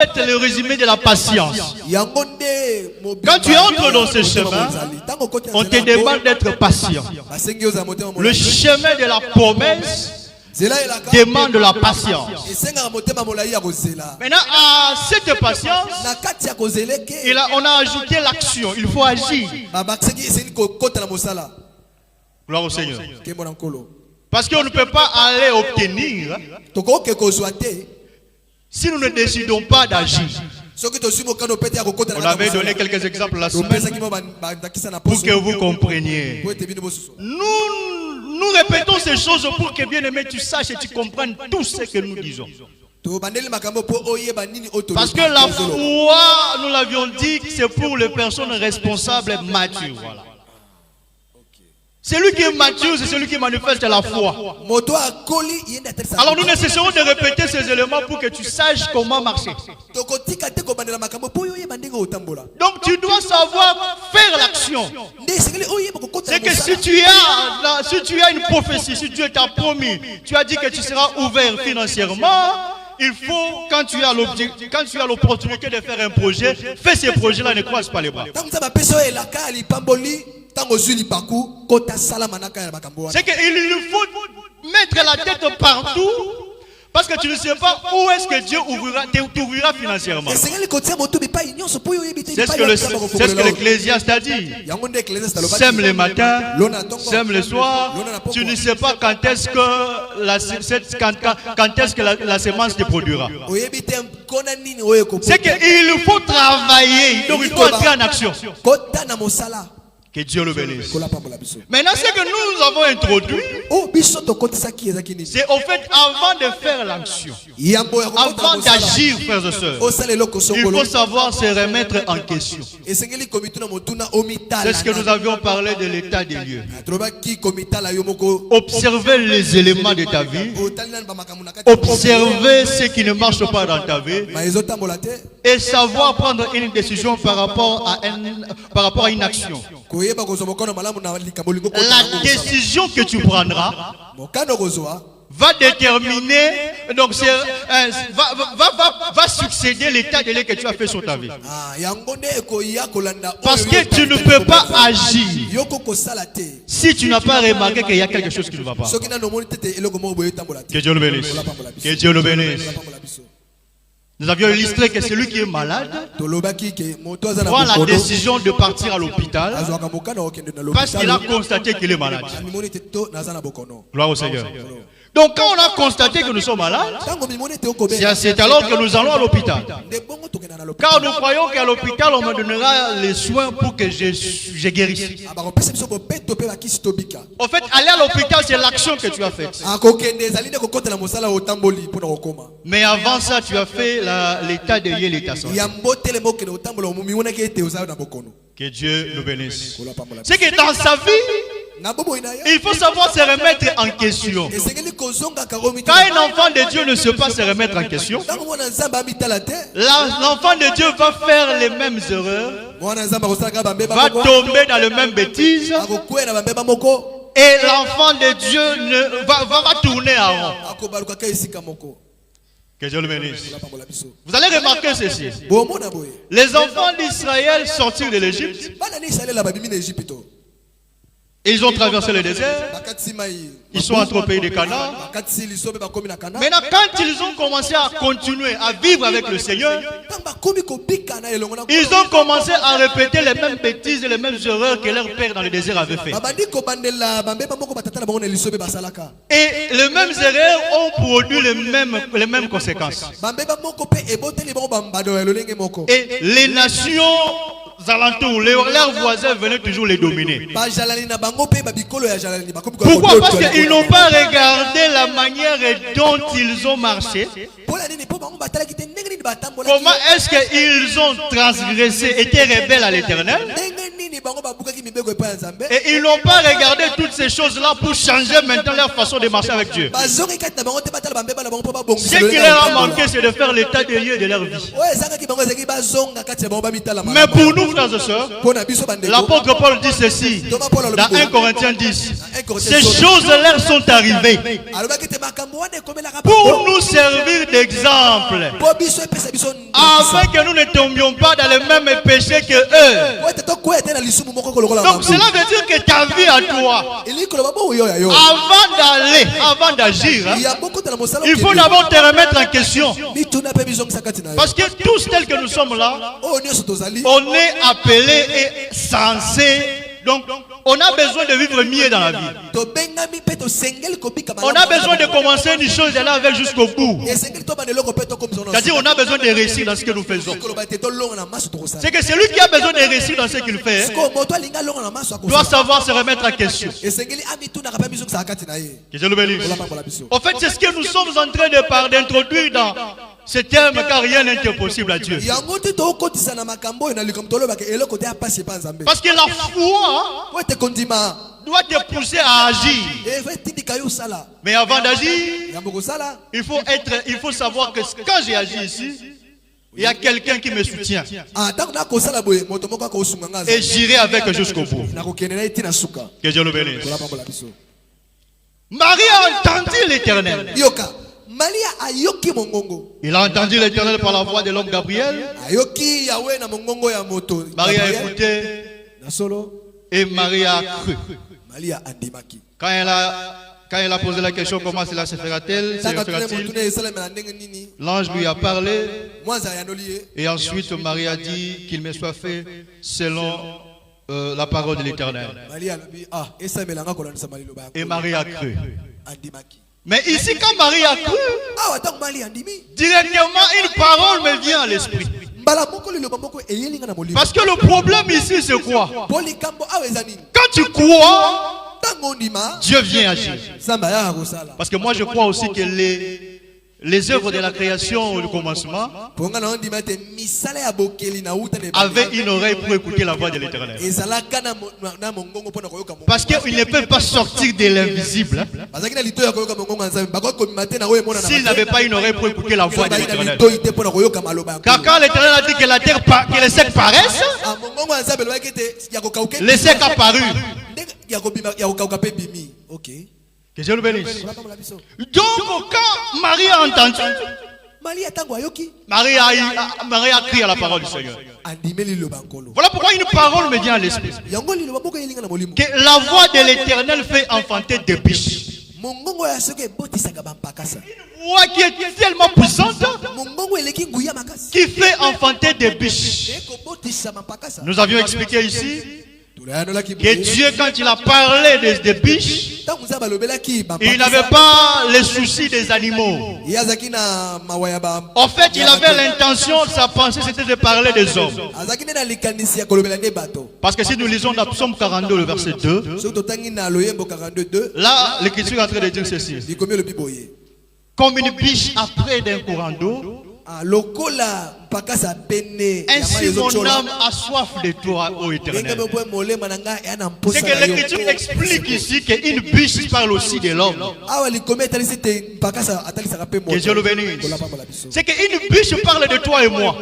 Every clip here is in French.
C'est le résumé de la patience. Quand tu entres dans ce chemin, on te demande d'être patient. Le chemin de la promesse demande la patience. Maintenant, à cette patience, on a ajouté l'action. Il faut agir. Gloire au Seigneur. Parce qu'on ne peut pas aller obtenir si nous ne décidons pas d'agir. On avait donné quelques exemples la semaine pour que vous compreniez. Nous répétons ces choses pour que, bien aimé, tu saches et tu comprennes tout ce que nous disons. Parce que la foi, nous l'avions dit, c'est pour les personnes responsables matures. Voilà. Celui qui est mature, c'est celui qui manifeste la foi. Alors nous nécessitons de répéter ces éléments pour que tu saches comment marcher. Donc tu dois savoir faire l'action. C'est que si tu as une prophétie, si Dieu t'a promis, tu as dit que tu seras ouvert financièrement, il faut, quand tu as l'opportunité de faire un projet, fais ces projets-là, ne croise pas les bras. C'est qu'il faut mettre la tête partout parce que tu ne sais pas où est-ce que Dieu t'ouvrira financièrement. C'est ce que l'Ecclésiaste a dit. Sème le matin, sème le soir. Tu ne sais pas quand est-ce que la semence te produira. C'est qu'il faut travailler. Donc il faut entrer en action. Que Dieu le bénisse. Maintenant, ce que nous avons introduit, c'est au fait avant de faire l'action, avant d'agir, frères et sœurs, il faut savoir se remettre en question. C'est ce que nous avions parlé de l'état des lieux. Observer les éléments de ta vie, observer ce qui ne marche pas dans ta vie, et savoir prendre une décision par rapport à une action. La décision que tu prendras va déterminer, donc va succéder l'état de lieu que tu as fait sur ta vie. Parce que tu ne peux pas agir si tu n'as pas remarqué qu'il y a quelque chose qui ne va pas. Que Dieu le bénisse. Que Dieu le bénisse. Nous avions illustré que celui qui est malade prend la décision de partir à l'hôpital parce qu'il a constaté qu'il est malade. Gloire au Seigneur. Donc quand on a constaté que nous sommes malades, c'est alors que nous allons à l'hôpital. Car nous croyons qu'à l'hôpital on me donnera les soins pour que je guérisse. En fait, aller à l'hôpital, c'est l'action que tu as faite. Mais avant ça, tu as fait l'état de lieu, l'état santé. Que Dieu nous bénisse. C'est que dans sa vie, il faut savoir se remettre en question. Quand un enfant de Dieu ne sait pas se remettre en question, l'enfant de Dieu va faire les mêmes erreurs, va tomber dans les mêmes bêtises, et l'enfant de Dieu va tourner en rond. Que Dieu le bénisse. Vous allez remarquer ceci. Les enfants d'Israël sortirent de l'Égypte. Ils ont traversé le désert. Ils sont entrés au pays de Canaan. Maintenant, quand ils ont commencé à continuer à vivre avec le Seigneur, ils ont commencé à répéter les mêmes bêtises et les mêmes erreurs que leur père dans le désert avait fait. Et les mêmes erreurs ont produit les mêmes conséquences. Et les nations alentours, leurs voisins venaient toujours les dominer. Pourquoi? Parce qu'ils n'ont pas regardé la manière dont ils ont marché. Comment est-ce qu'ils ont transgressé, été rebelles à l'Éternel? Et ils n'ont pas regardé toutes ces choses-là pour changer maintenant leur façon de marcher avec Dieu. Ce qui leur a manqué, c'est de faire l'état des lieux de leur vie. Mais pour nous, frères et sœurs, l'apôtre Paul dit ceci dans 1 Corinthiens 10. Ces choses leur sont arrivées pour nous servir d'exemple, afin que nous ne tombions pas dans les mêmes péchés que eux. Donc cela veut dire que ta vie à toi, avant d'agir, il faut d'abord te remettre en question. Parce que tous tels que nous sommes là, on est appelés et censés. Donc, on a besoin de vivre mieux dans la vie. On a besoin de commencer une chose et aller jusqu'au bout. C'est-à-dire, on a besoin de réussir dans ce que nous faisons. C'est que celui qui a besoin de réussir dans ce qu'il fait doit savoir se remettre en question. En fait, c'est ce que nous sommes en train d'introduire dans ce terme, car rien n'est impossible à Dieu. Parce que la foi doit te pousser à agir. Mais avant d'agir, il faut savoir que quand j'ai agi ici, il y a quelqu'un qui me soutient. Et j'irai avec jusqu'au bout. Que Dieu le bénisse. Marie a entendu l'Éternel. Il a entendu l'Éternel par la voix de l'homme Gabriel. Marie a écouté et Marie a cru. Quand elle a posé la question, comment cela se fera-t-il? L'ange lui a parlé. Et ensuite Marie a dit qu'il me soit fait selon la parole de l'Éternel. Et Marie a cru. Mais ici, quand Marie a cru, directement une parole me vient à l'esprit. Parce que le problème ici, c'est quoi? Quand tu crois, Dieu vient agir. Parce que moi, je crois aussi que les œuvres de la création au commencement avaient une oreille pour écouter la voix de l'Éternel. Parce qu'ils ne peuvent pas sortir de l'invisible s'ils n'avaient pas une oreille pour écouter la voix de l'Éternel. Car quand l'Éternel a dit que la terre, que les secs paraissent, les secs apparus. Ok. Que Dieu le bénisse. Donc, quand Marie a entendu, Marie a crié à la parole du Seigneur. Voilà pourquoi une parole me vient à l'esprit. Que la voix de l'Éternel fait enfanter des biches. Une voix qui est tellement puissante qui fait enfanter des biches. Nous avions expliqué ici que Dieu, quand il a parlé des biches, il n'avait pas les soucis des animaux. En fait, il avait l'intention, sa pensée c'était de parler des hommes. Parce que si nous lisons dans Psaume 42, le verset 2, là, l'Écriture est en train de dire ceci. Comme une biche après d'un courant d'eau, ainsi mon âme a soif de toi, ô Éternel. C'est que l'Écriture explique ici qu'une biche parle aussi de l'homme. Que Dieu le bénisse. C'est qu'une biche parle de toi et moi.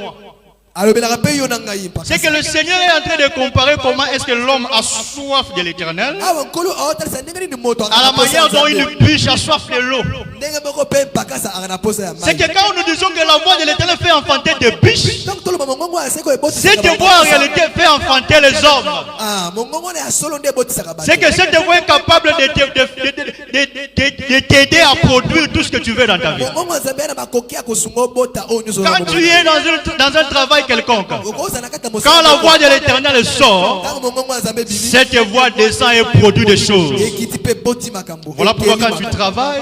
C'est que le Seigneur est en train de comparer comment est-ce que l'homme a soif de l'Éternel à la manière dont une biche a soif de l'eau. C'est que quand nous disons que la voix de l'Éternel fait enfanter des biches, cette voix en réalité fait enfanter les hommes. C'est que cette voix est capable de t'aider à produire tout ce que tu veux dans ta vie. Quand tu es dans un travail quelconque, quand la voix de l'Éternel sort, cette voix descend et produit des choses. Voilà pourquoi quand tu travailles,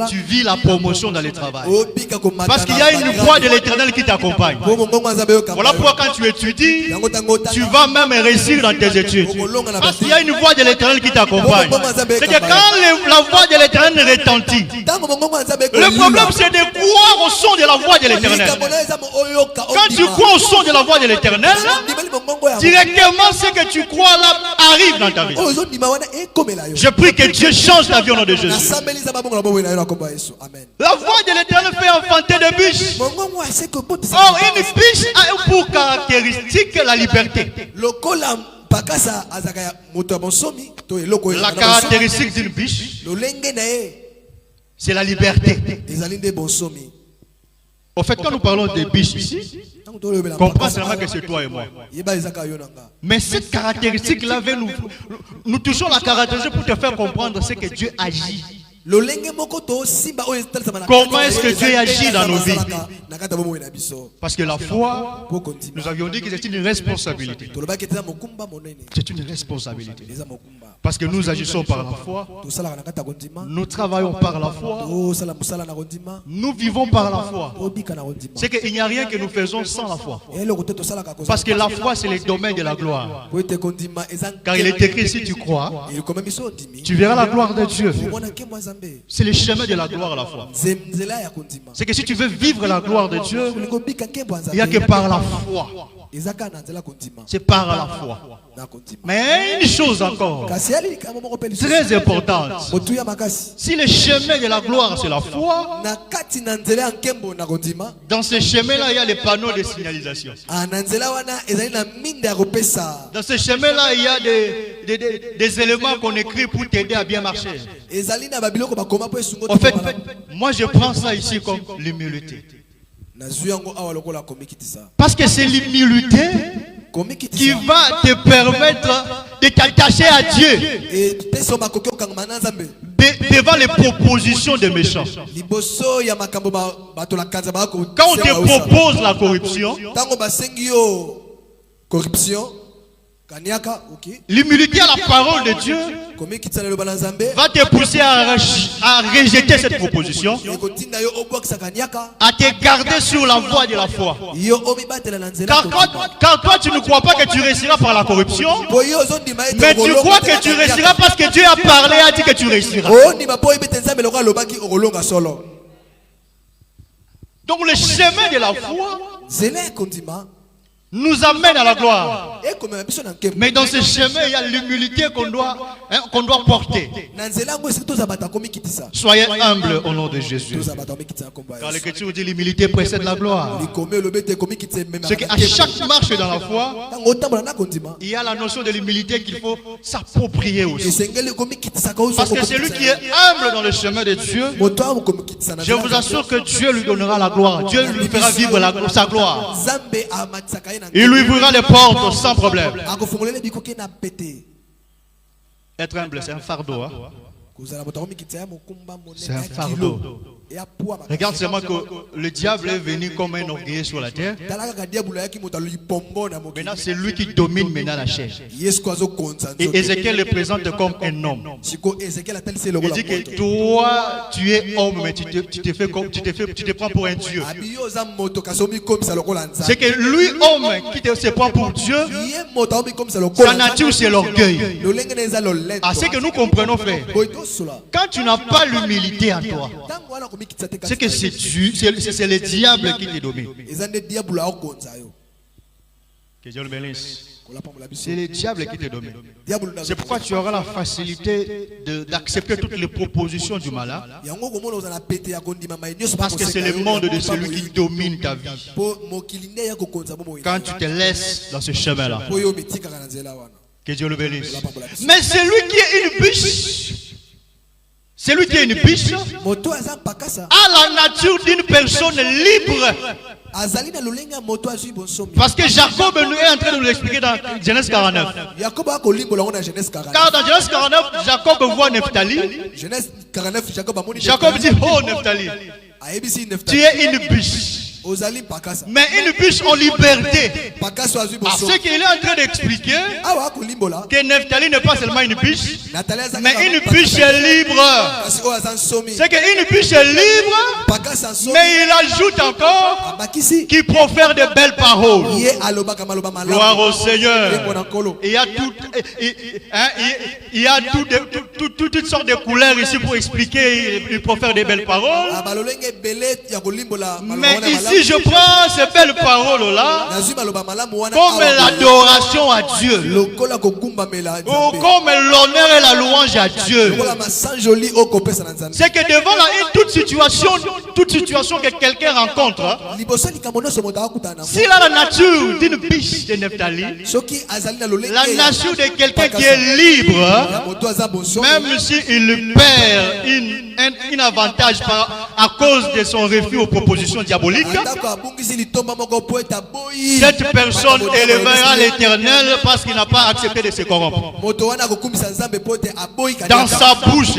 tu vis la promotion dans le travail. Parce qu'il y a une voix de l'Éternel qui t'accompagne. Voilà pourquoi quand tu étudies, tu vas même réussir dans tes études. Parce qu'il y a une voix de l'Éternel qui t'accompagne. C'est que quand la voix de l'Éternel retentit, le problème c'est de croire au son de la voix de l'Éternel. Quand tu crois au son de la voix de l'Éternel, directement ce que tu crois là arrive dans ta vie. Je prie que Dieu change ta vie au nom de Jésus. La voix de l'Éternel fait enfanter des biches. Or, une biche a pour caractéristique la liberté. La caractéristique d'une biche, c'est la liberté. En fait, quand nous parlons des biches ici, comprends seulement que c'est toi et moi. Mais cette caractéristique-là, nous touchons la caractéristique pour te faire comprendre ce que Dieu agit. Comment est-ce que Dieu agit dans nos vies? Parce que la foi, nous avions dit que c'est une responsabilité. C'est une responsabilité. Parce que nous agissons par la foi, nous travaillons par la foi, nous vivons par la foi. C'est qu'il n'y a rien que nous faisons sans la foi. Parce que la foi, c'est le domaine de la gloire. Car il est écrit, si tu crois, tu verras la gloire de Dieu. C'est le chemin de la gloire à la foi. C'est que si tu veux vivre la gloire de Dieu, il n'y a que par la foi. C'est par la foi. Mais une chose encore, très importante. Si le chemin de la gloire c'est la foi, dans ce chemin-là, il y a les panneaux de signalisation. Dans ce chemin-là, il y a des éléments qu'on écrit pour t'aider à bien marcher. En fait, moi je prends ça ici comme l'humilité. Parce que c'est l'humilité qui va te permettre de t'attacher à Dieu devant les propositions des méchants. Quand on te propose la corruption, l'humilité à la parole de Dieu va te pousser à rejeter cette proposition, à te garder sur la voie de la foi. Car toi tu ne crois pas que tu réussiras par la corruption, mais tu crois que tu réussiras parce que Dieu a parlé, a dit que tu réussiras. Donc le chemin de la foi nous amène à la gloire. Mais dans ce chemin, il y a l'humilité qu'on doit porter. Soyez humbles au nom de Jésus. Car l'Écriture dit l'humilité précède la gloire. C'est qu'à chaque marche dans la foi, il y a la notion de l'humilité qu'il faut s'approprier aussi. Parce que celui qui est humble dans le chemin de Dieu, je vous assure que Dieu lui donnera la gloire. Dieu lui fera vivre sa gloire. Il lui ouvrira les portes sans problème. Être humble, c'est un fardeau. Hein? C'est un fardeau. Regarde seulement que le diable est venu comme un orgueilleux sur la terre. Maintenant, c'est lui qui domine maintenant la chair. Et Ézéchiel le présente comme un homme. Il dit que toi, tu es homme, mais tu te prends pour un Dieu. C'est que lui, homme, qui se prend pour Dieu, sa nature, c'est l'orgueil. C'est que nous comprenons, frère. Quand tu n'as pas l'humilité en toi, c'est que c'est le diable qui te domine. Que Dieu le bénisse. C'est le diable qui te domine. C'est pourquoi tu auras la facilité d'accepter toutes les propositions du malin. Parce que c'est le monde de celui qui domine ta vie. Quand tu te laisses dans ce chemin-là. Que Dieu le bénisse. Mais celui qui est une biche, celui qui est une biche a la nature d'une personne libre. Parce que Jacob est en train de nous l'expliquer dans Genèse 49. Car dans Genèse 49, Jacob voit Nephtali. Jacob dit, oh Nephtali, tu es une biche. Mais une bûche en liberté. Ce qu'il est en train d'expliquer, que Nephtali n'est pas seulement une bûche, mais une bûche libre. C'est qu'une bûche est libre, mais il ajoute encore qui profère de belles paroles. Gloire au Seigneur. Il y a toutes sortes de couleurs ici pour expliquer, il profère des belles paroles. Mais ici je prends ces belles paroles-là comme l'adoration à Dieu, ou comme l'honneur et la louange à Dieu. C'est que devant toute situation que quelqu'un rencontre, s'il a la nature d'une biche de Nephtali, la nature de quelqu'un qui est libre, même s'il perd un avantage à cause de son refus aux propositions diaboliques, cette personne élèvera l'Éternel parce qu'il n'a pas accepté de se corrompre. Dans sa bouche,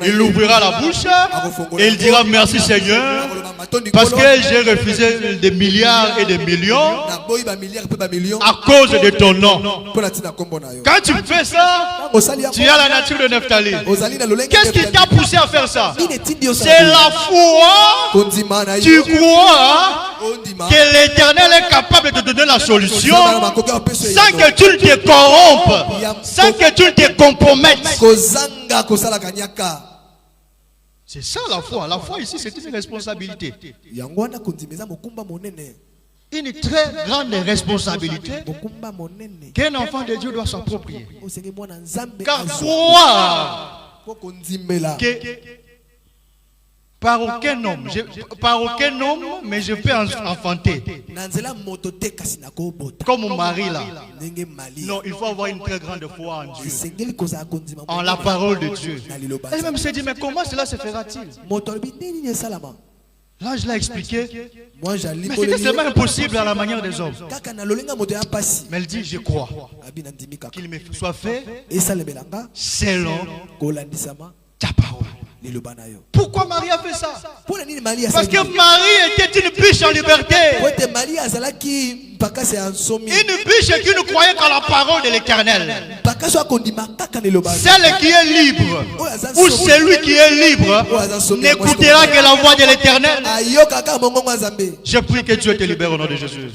il ouvrira la bouche et il dira merci Seigneur parce que j'ai refusé des milliards et des millions à cause de ton nom. Quand tu fais ça, tu as la nature de Nephtali. Qu'est-ce qui t'a poussé à faire ça? C'est la foi. Tu crois que l'Éternel est capable de te donner la solution sans que tu ne te corrompes, sans que tu ne te compromettes. C'est ça la foi. La foi ici, c'est une responsabilité. Une très grande responsabilité qu'un enfant de Dieu doit s'approprier. Car croire que par aucun homme, mais je peux enfanter. Comme mon mari là. Non, il faut avoir une très grande foi en Dieu, en la parole de Dieu. Elle-même s'est dit, mais comment cela se fera-t-il? Là, je l'ai expliqué. Mais c'était seulement impossible à la manière des hommes. Mais elle dit, je crois qu'il me soit fait selon ta parole. Pourquoi Marie a fait ça? Parce que Marie était une biche en liberté. Une biche qui ne croyait qu'à la parole de l'Éternel. Celle qui est libre, ou celui qui est libre, n'écoutera que la voix de l'Éternel. Je prie que Dieu te libère au nom de Jésus.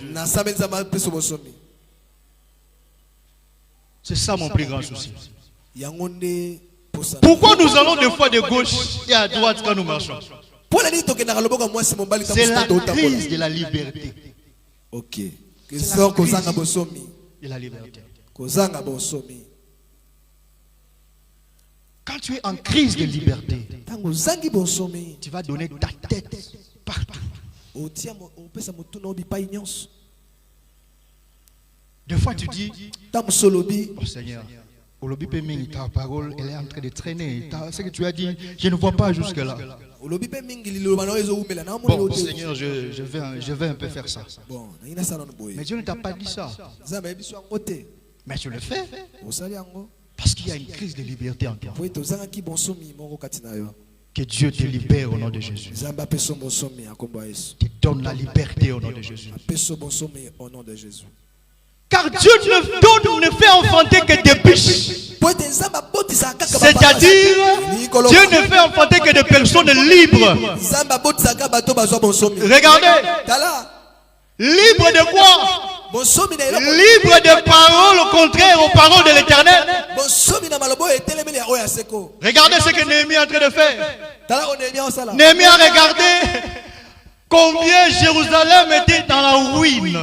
C'est ça mon plus grand souci. Pourquoi nous allons des fois de gauche et à droite quand nous marchons? C'est la crise de la liberté. Ok. C'est la crise de la liberté. Quand tu es en crise de liberté, tu vas donner ta tête partout. Des fois tu dis, oh Seigneur, ta parole, elle est en train de traîner. Ce que tu as dit, je ne vois pas jusque-là. Bon, Seigneur, je vais un peu faire ça. Mais Dieu ne t'a pas dit ça. Mais tu le fais. Parce qu'il y a une crise de liberté en toi. Que Dieu te libère au nom de Jésus. Te donne la liberté au nom de Jésus. Car Dieu ne fait enfanter que des biches. C'est-à-dire, Dieu ne fait enfanter que des personnes libres. Regardez. Libre de quoi? Libre de paroles contraires aux paroles de l'Éternel. Regardez ce que Néhémie est en train de faire. Néhémie a regardé combien Jérusalem était dans la ruine.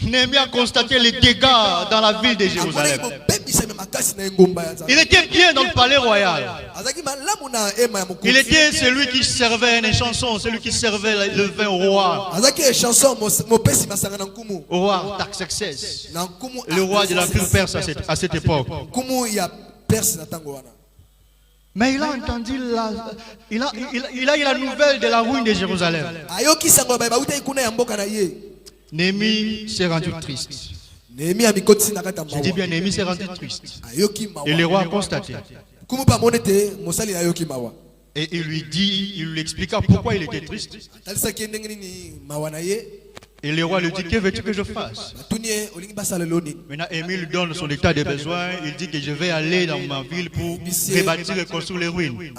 Néhémie a constaté les dégâts dans la ville de Jérusalem. Il était bien dans le palais royal. Il était celui qui servait une chanson, celui qui servait le vin au roi. Au roi Artaxerxès, le roi de l'Empire perse à cette époque. Mais il a entendu il a eu la nouvelle de la ruine de Jérusalem. Néhémie s'est rendu triste. Je dis bien, Néhémie s'est rendu triste. Et le roi a constaté. Et il lui expliqua pourquoi il était triste. Et le roi lui dit, que veux-tu que je fasse? Maintenant, Émile donne son état de besoin. Il dit que je vais aller dans ma ville pour rebâtir et construire les ruines.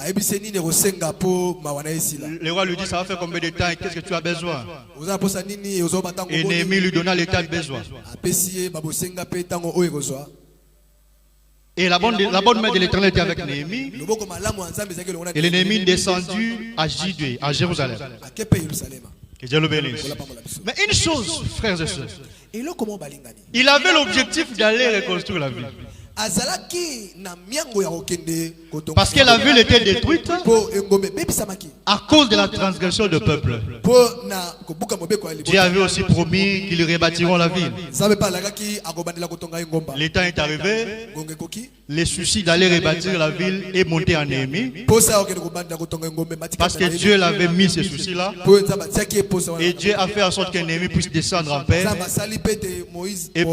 Le roi lui dit, ça va faire combien de temps et qu'est-ce que tu as besoin? Et Néhémie lui donna l'état de besoin. Et la bonne main de l'Éternel était avec Néhémie. Et le Néhémie descendu à Judée, à Jérusalem. Que Dieu le bénisse. Mais une chose, frères et sœurs, il avait l'objectif d'aller reconstruire la ville. Parce que la ville était détruite à cause de la transgression du peuple. Dieu avait aussi promis qu'ils rebâtiront la ville. Le temps est arrivé, le souci d'aller rebâtir la ville est monté en Néhémie. Parce que Dieu l'avait mis ce souci-là. Et Dieu a fait en sorte que Néhémie puisse descendre en paix. Et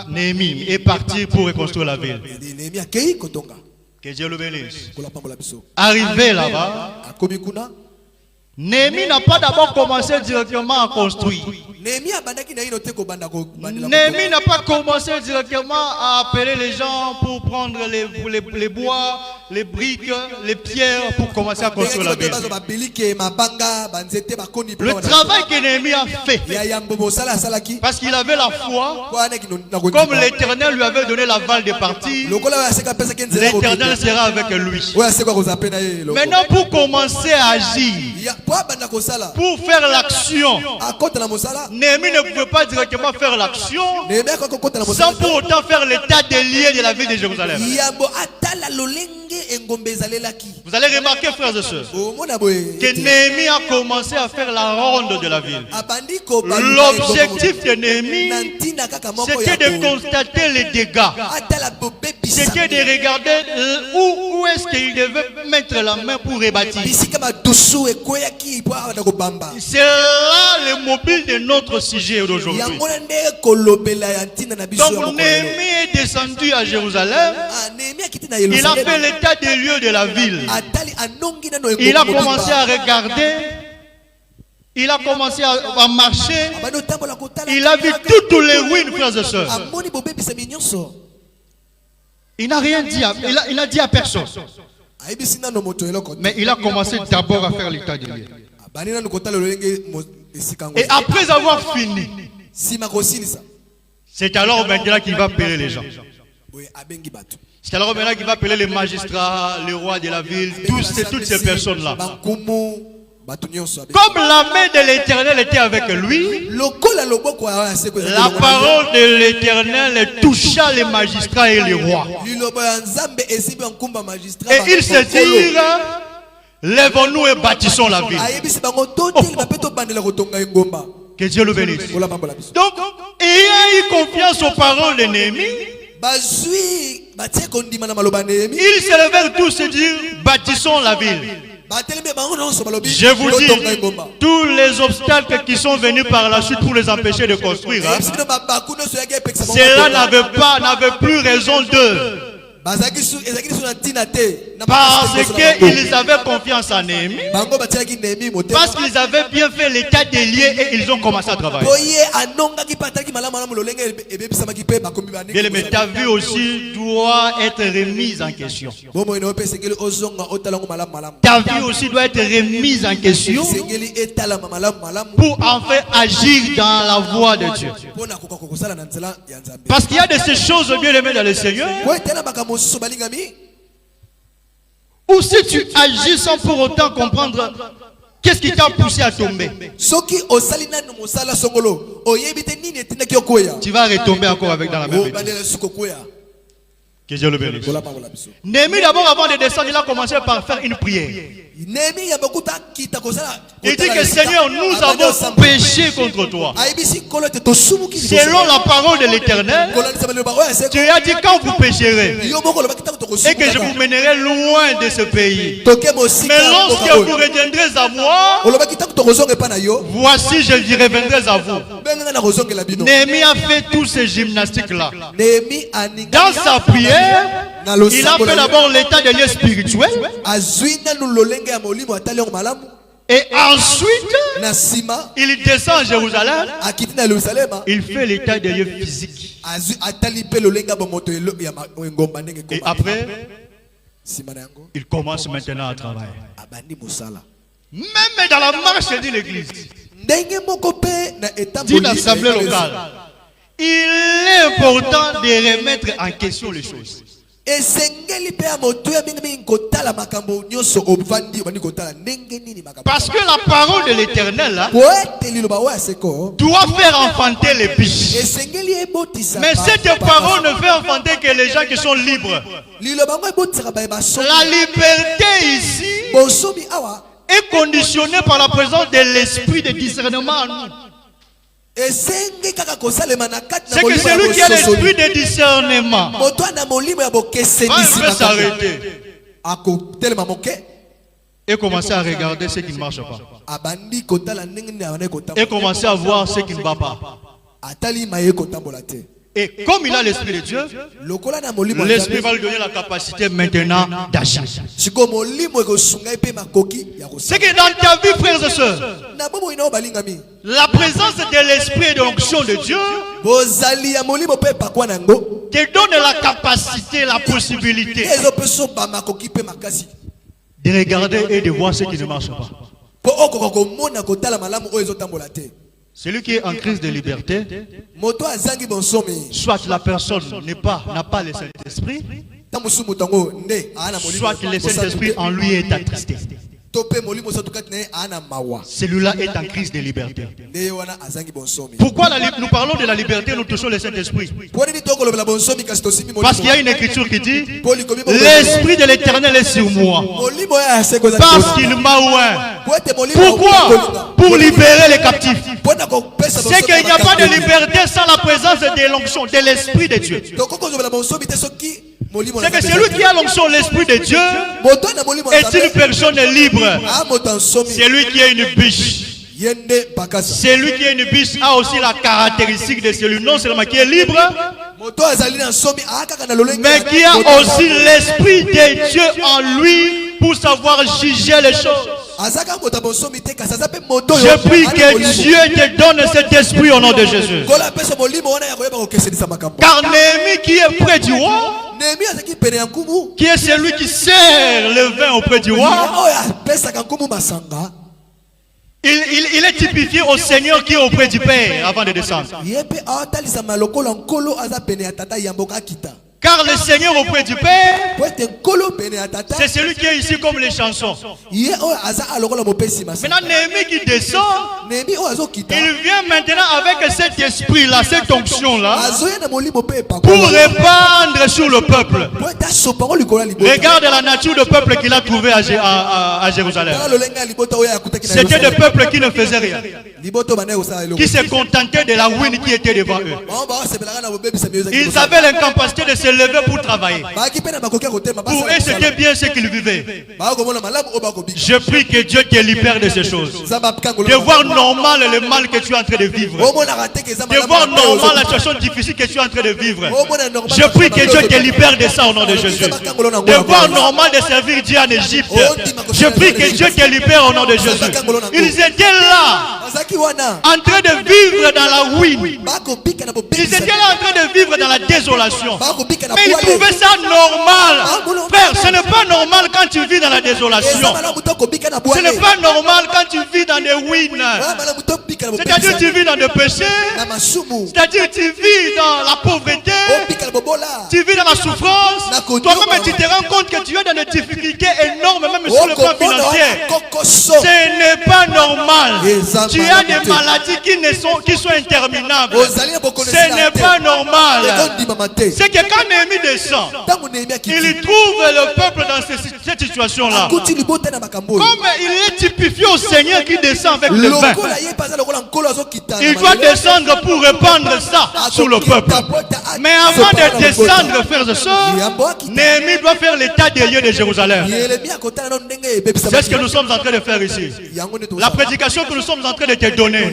Néhémie est parti pour reconstruire la ville. Que Dieu le bénisse. Arrivé là-bas, Néhémie n'a pas d'abord commencé directement à construire. Néhémie n'a pas commencé directement à appeler les gens pour prendre les bois, les briques, les pierres pour commencer à construire la ville. Le travail que Néhémie a fait, parce qu'il avait la foi, comme l'Éternel lui avait donné l'aval de partir, l'Éternel sera avec lui. Maintenant, pour commencer à agir, pour faire l'action, Néhémie ne pouvait pas directement faire l'action sans pour autant faire l'état des lieux de la ville de Jérusalem. Vous allez remarquer, frères et sœurs, que Néhémie a commencé à faire la ronde de la ville. L'objectif de Néhémie, c'était de constater les dégâts. C'était de regarder où est-ce qu'il devait mettre la main pour rebâtir. C'est là le mobile de notre sujet d'aujourd'hui. Donc Néhémie est descendu à Jérusalem. Il a fait l'état des lieux de la ville. Il a commencé à regarder. Il a commencé à marcher. Il a vu toutes les ruines, frères et sœurs. Il n'a rien dit, il n'a dit à personne. Mais il a commencé d'abord à faire l'état des lieux. Et après avoir fini, c'est alors maintenant qu'il va appeler les gens. C'est alors maintenant qu'il va appeler les magistrats, le roi de la ville, toutes ces personnes-là. Comme la main de l'Éternel était avec lui, la parole de l'Éternel toucha les magistrats et les rois. Et ils se dirent, lèvons-nous et bâtissons la ville. Que Dieu le bénisse. Donc, ayant eu confiance aux paroles de Néhémie, ils se levèrent tous et dirent, bâtissons la ville. Je vous dis, tous les obstacles qui sont venus par la suite pour les empêcher de construire, cela n'avait plus raison d'eux. Parce qu'ils avaient confiance en Néhémie. Parce qu'ils avaient bien fait l'état des lieux et ils ont commencé à travailler. Bien, mais ta vie aussi doit être remise en question. Ta vie aussi doit être remise en question pour enfin agir dans la voie de Dieu. Parce qu'il y a de ces choses bien aimées dans le Seigneur, ou si tu agis sans pour autant comprendre qu'est-ce qui t'a poussé à tomber, tu vas retomber encore avec dans la même bêtise. Que Dieu le bénisse. Néhémie d'abord, avant de descendre, il a commencé par faire une prière. Il dit que Seigneur, nous avons péché contre toi. Selon la parole de l'Éternel, tu as dit quand vous pécherez et que je vous mènerai loin de ce pays. Mais lorsque vous reviendrez à moi, voici je reviendrai à vous. Néhémie a fait tous ces gymnastiques-là. Dans sa prière, il a fait d'abord l'état des lieux spirituels. Et ensuite, il descend à Jérusalem. Il fait l'état des lieux physiques. Et après, il commence maintenant à travailler. Même dans la marche de l'église, d'une assemblée locale, il est important de remettre en question les choses. Parce que la parole de l'Éternel doit faire enfanter les biches. Mais cette parole ne fait enfanter que les gens qui sont libres. La liberté ici est conditionnée par la présence de l'esprit de discernement en nous. C'est que celui qui a l'esprit de discernement va s'arrêter et commencer à regarder ce qui ne marche pas. Et commencer à voir ce qui ne va pas. Et comme il a l'esprit de Dieu, l'esprit va lui donner la capacité maintenant d'agir. C'est que dans ta vie, frères et sœurs, la présence de l'esprit et de l'onction de Dieu te donne la capacité, la possibilité de regarder et de voir ce qui ne marche pas. Celui qui est en crise de liberté, soit la personne n'a pas le Saint-Esprit, soit le Saint-Esprit en lui est attristé. Celui-là est en crise de liberté. Pourquoi nous parlons de la liberté, nous touchons le Saint-Esprit? Parce qu'il y a une écriture qui dit: l'Esprit de l'Éternel est sur moi, parce qu'il m'a oint. Pourquoi? Pour libérer les captifs. C'est qu'il n'y a pas de liberté sans la présence de l'onction, de l'Esprit de Dieu. C'est que celui qui a l'onction, l'Esprit de Dieu, est une personne libre. Celui qui est une biche, celui qui est une biche a aussi la caractéristique de celui non seulement qui est libre, mais qui a aussi l'Esprit de Dieu en lui pour savoir juger les choses. Je prie que Dieu te donne cet esprit au nom de Jésus. Car Néhémie qui est près du roi, qui est celui qui sert le vin auprès du roi, il est typifié au Seigneur qui est auprès du Père avant de descendre. Car le Seigneur auprès du Père, c'est celui qui est ici comme les chansons. Maintenant, Néhémie qui descend, il vient maintenant avec cet esprit-là, cette onction-là, pour répandre sur le peuple. Regarde la nature du peuple qu'il a trouvé à Jérusalem. C'était des peuples qui ne faisaient rien, qui se contentaient de la ruine qui était devant eux. Ils avaient l'incapacité de se lever pour travailler. Pour eux, c'était bien ce qu'ils vivaient. Je prie que Dieu te libère de ces choses. De voir normal le mal que tu es en train de vivre. De voir normal la situation difficile que tu es en train de vivre. Je prie que Dieu te libère de ça au nom de Jésus. De voir normal de servir Dieu en Égypte. Je prie que Dieu te libère au nom de Jésus. Ils étaient là, en train de vivre dans la ruine. Ils étaient là en train de vivre dans la désolation. Mais ils trouvaient ça normal. Frère, ce n'est pas normal quand tu vis dans la désolation. Ce n'est pas normal quand tu vis dans des ruines. C'est-à-dire tu vis dans des péchés. C'est-à-dire tu vis dans la pauvreté. Tu vis dans la souffrance. Toi-même tu te rends compte que tu es dans des difficultés énormes, même sur le plan financier. Ce n'est pas normal. Tu as des maladies qui sont interminables. Ce n'est pas normal. C'est que quand Néhémie descend, il trouve le peuple dans cette situation-là. Comme il est typifié au Seigneur qui descend avec le vin, il doit descendre pour répandre ça sur le peuple. Mais avant de descendre, frères et sœurs, Néhémie doit faire l'état des lieux de Jérusalem. Jérusalem. C'est ce que nous sommes en train de faire ici. La prédication que nous sommes en train de te donner,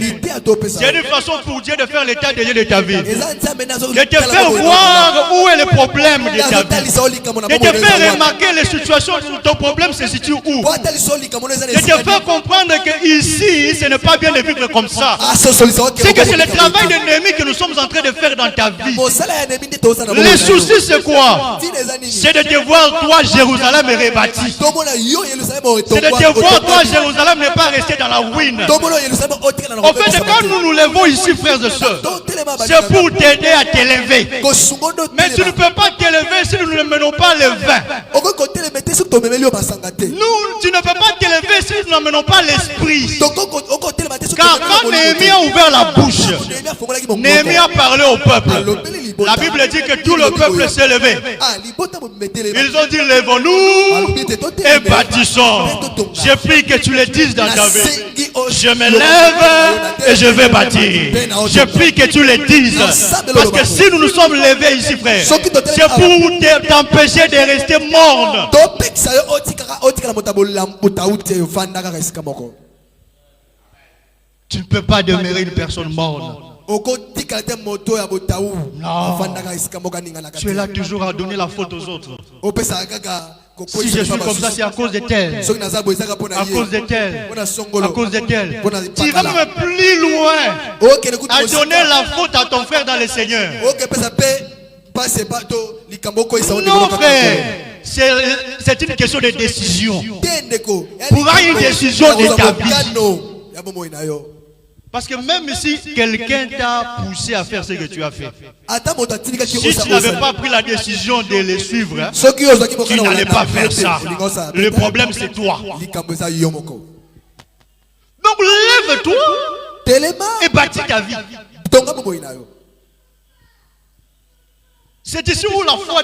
c'est une façon pour Dieu de faire l'état de Dieu de ta vie. De te faire voir où est le problème de ta vie. De te faire remarquer les situations où ton problème se situe où. De te faire comprendre que ici, ce n'est pas bien de vivre comme ça. C'est que c'est le travail de Néhémie que nous sommes en train de faire dans ta vie. Le souci c'est quoi? C'est de te voir toi Jérusalem rebâti. C'est de te voir toi Jérusalem ne pas rester dans la ruine. En fait, quand nous nous levons ici, frères et sœurs, c'est pour t'aider à t'élever. Mais tu ne peux pas t'élever si nous ne menons pas le vin. Nous, tu ne peux pas t'élever si nous n'amenons pas l'esprit. Car quand Néhémie a ouvert la bouche, Néhémie a parlé au peuple. La Bible dit que tout le peuple s'est levé. Ils ont dit, lèvons-nous et bâtissons. Je prie que tu le dises dans ta vie. Je me lève et je vais bâtir. Je prie que tu le dises. Parce que si nous nous sommes levés ici, frère, c'est pour t'empêcher de rester morne. Tu ne peux pas demeurer une personne morne. Non. Tu es là toujours à donner la faute aux autres. Si je suis comme ça, c'est à cause de tel. À cause de tel. À cause de tel. Tu vas même plus loin à donner la faute à ton frère dans le Seigneur. Non, frère. C'est une question de décision. Pour avoir une décision de ta vie. Parce que même si quelqu'un t'a poussé à faire ce que tu as fait, si tu n'avais pas pris la décision de les suivre, hein, tu n'allais pas faire ça. Le problème c'est toi. Donc lève-toi et bâtis ta vie. C'est ici où la foi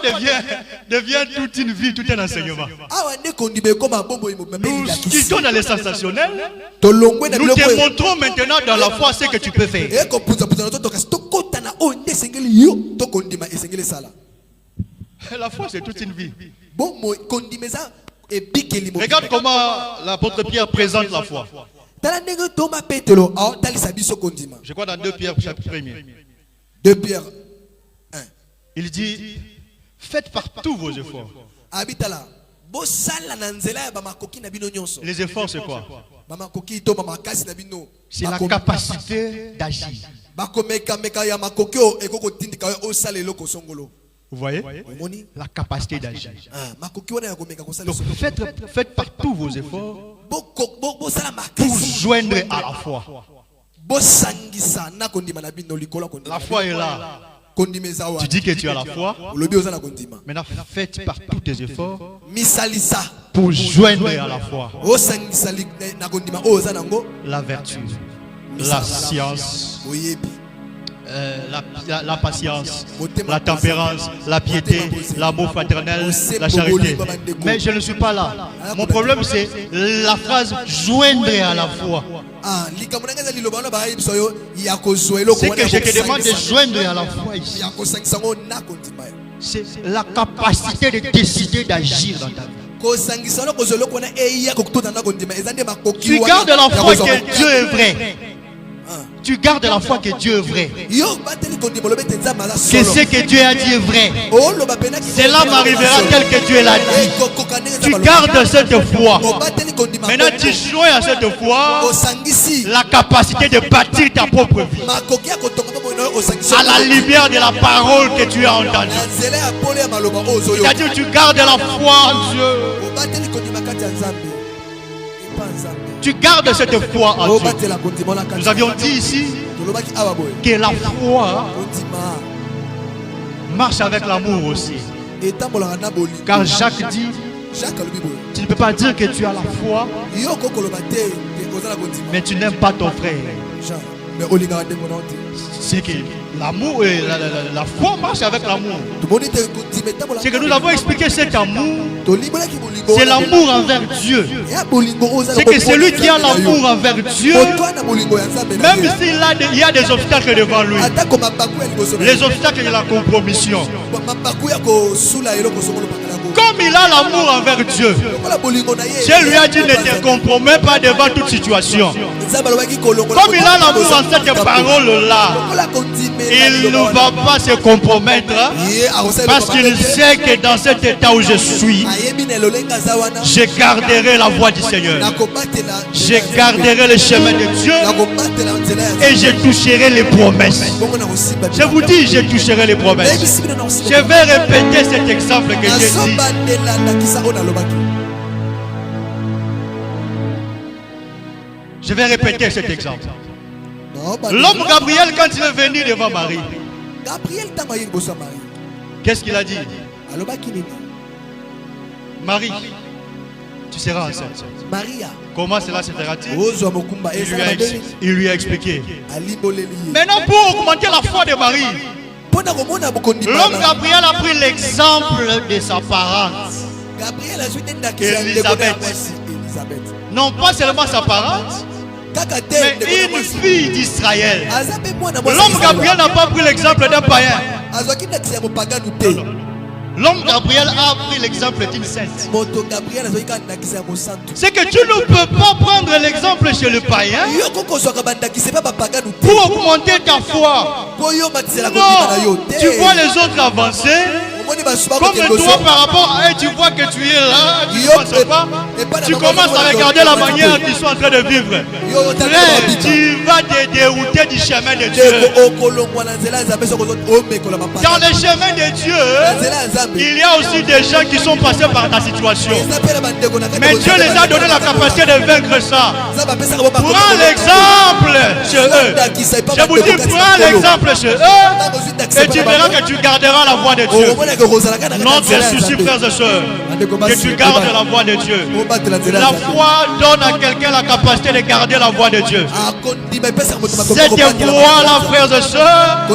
devient toute une vie, tout un enseignement. Nous quittons dans les sensationnels. Nous te montrons maintenant dans la foi ce que tu peux faire. La foi, c'est toute une vie. Regarde comment l'apôtre Pierre présente la foi. Je crois dans 2 Pierre chapitre 1. 2 Pierre 1. Il dit, faites partout vos efforts. Les efforts, c'est quoi? C'est la capacité d'agir. Vous voyez? La capacité d'agir. Donc faites partout vos efforts pour joindre à la foi. La foi est là. Tu dis que tu as la foi. Maintenant, faites par tous tes efforts pour joindre à la foi la vertu, la science, la patience, la tempérance, la piété, l'amour fraternel, la charité. Mais je ne suis pas là. Mon problème c'est la phrase joindre à la foi. C'est que je te demande de joindre à la foi ici. C'est la capacité de décider d'agir dans ta vie. Tu gardes la foi que Dieu est vrai. Tu gardes la foi que Dieu est vrai. Que ce que Dieu a dit est vrai. Cela m'arrivera tel que Dieu l'a dit. Tu gardes cette foi. Maintenant tu joins à cette foi la capacité de bâtir ta propre vie à la lumière de la parole que tu as entendue. C'est-à-dire tu gardes la foi en Dieu. Tu gardes cette foi en Dieu. Nous avions dit ici que la foi marche avec l'amour aussi. Car Jacques dit, tu ne peux pas dire que tu as la foi, mais tu n'aimes pas ton frère. C'est que l'amour et la foi marche avec l'amour. C'est que nous avons expliqué cet amour. C'est l'amour envers Dieu. C'est que celui qui a l'amour envers Dieu, même s'il y a des obstacles devant lui, les obstacles de la compromission, Comme il a l'amour envers Dieu, Dieu lui a dit ne te compromets pas devant toute situation. Comme il a l'amour en cette parole-là, il ne va pas se compromettre parce qu'il sait que dans cet état où je suis, je garderai la voie du Seigneur. Je garderai le chemin de Dieu et je toucherai les promesses. Je vous dis, je toucherai les promesses. Je vais répéter cet exemple que j'ai dit. Je vais répéter cet exemple. L'homme Gabriel, quand il est venu devant Marie, qu'est-ce qu'il a dit? Marie, tu seras enceinte. Comment cela se fera-t-il? Il lui a expliqué. Maintenant, pour augmenter la foi de Marie, l'homme Gabriel a pris l'exemple de sa parente, Élisabeth. Non pas seulement sa parente, mais une fille d'Israël. L'homme Gabriel n'a pas pris l'exemple d'un païen. L'homme Gabriel a pris l'exemple d'une sainte. C'est que tu ne peux pas prendre l'exemple chez le païen pour augmenter ta foi. Non, tu vois les autres avancer. Comme toi par rapport à eux, tu vois que tu es là, tu ne penses pas. Tu commences à regarder la manière qu'ils sont en train de vivre. Frère, tu vas te dérouter du chemin de Dieu. Dans le chemin de Dieu, il y a aussi des gens qui sont passés par ta situation. Mais Dieu les a donné la capacité de vaincre ça. Prends l'exemple chez eux. Je vous dis, prends l'exemple chez eux et tu verras que tu garderas la voie de Dieu. Notre souci, frères et sœurs, que tu gardes la voie de Dieu. La foi donne à quelqu'un la capacité de garder la voie de Dieu. Cette voie-là, frères et sœurs,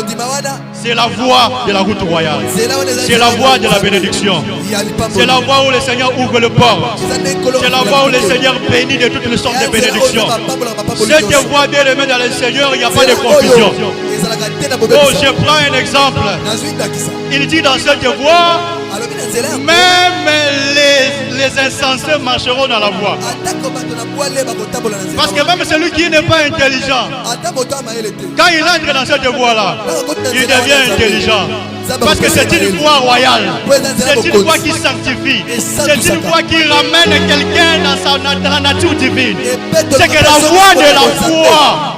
c'est la voie de la route royale. C'est la voie de la bénédiction. C'est la voie où le Seigneur ouvre le port. C'est la voie où le Seigneur bénit de toutes les sortes de bénédictions. Cette voie, bien aimée dans le Seigneur, il n'y a pas de confusion. Oh, je prends un exemple. Il dit dans cette voie, même les insensés marcheront dans la voie. Parce que même celui qui n'est pas intelligent, quand il entre dans cette voie-là, il devient intelligent. Parce que c'est une voie royale. C'est une voie qui sanctifie. C'est une voie qui ramène quelqu'un dans la nature divine. C'est que la voie de la foi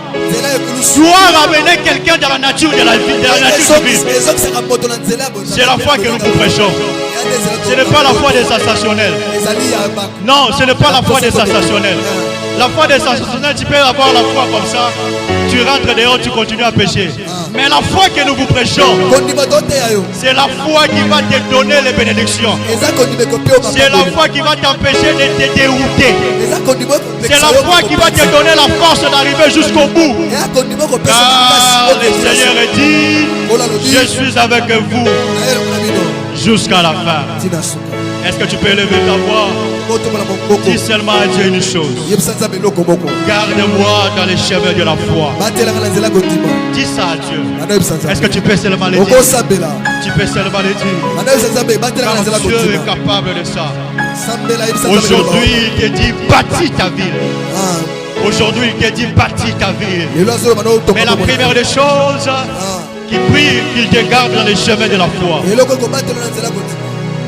doit ramener quelqu'un dans la nature de la vie, de la nature divine. C'est la foi que nous vous prêchons. Ce n'est pas la foi des sensationnels. Non, ce n'est pas la foi des sensationnels. La foi des sensationnels, tu peux avoir la foi comme ça. Tu rentres dehors, tu continues à pécher. Mais la foi que nous vous prêchons, c'est la foi qui va te donner les bénédictions. C'est la foi qui va t'empêcher de te dérouter. C'est la foi qui va te donner la force d'arriver jusqu'au bout. Car le Seigneur dit, je suis avec vous jusqu'à la fin. Est-ce que tu peux lever ta voix? Dis seulement à Dieu une chose. Garde-moi dans les chemins de la foi. Dis ça à Dieu. Est-ce que tu peux seulement le dire? Tu peux seulement le dire. Car Dieu est capable de ça. Aujourd'hui, il te dit bâtis ta ville. Aujourd'hui, il te dit bâtis ta ville. Mais la première des choses, qui prie qu'il te garde dans les chemins de la foi.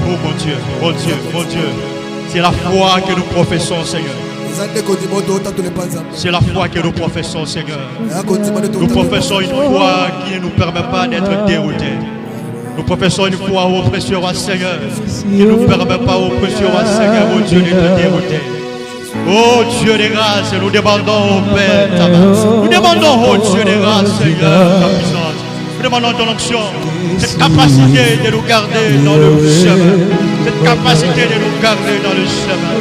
Oh mon Dieu, mon Dieu, mon Dieu. C'est la foi que nous professons, Seigneur. C'est la foi que nous professons, Seigneur. Nous professons une foi qui ne nous permet pas d'être déroutés. Nous professons une foi, ô précieux roi Seigneur, qui ne nous permet pas, ô précieux roi Seigneur, ô Dieu, d'être déroutés. Oh Dieu des grâces, nous demandons au Père ta grâce. Nous demandons, oh Dieu des grâces, Seigneur, ta puissance. Nous demandons ton onction, cette capacité de nous garder dans le chemin. Cette capacité de nous garder dans le chemin.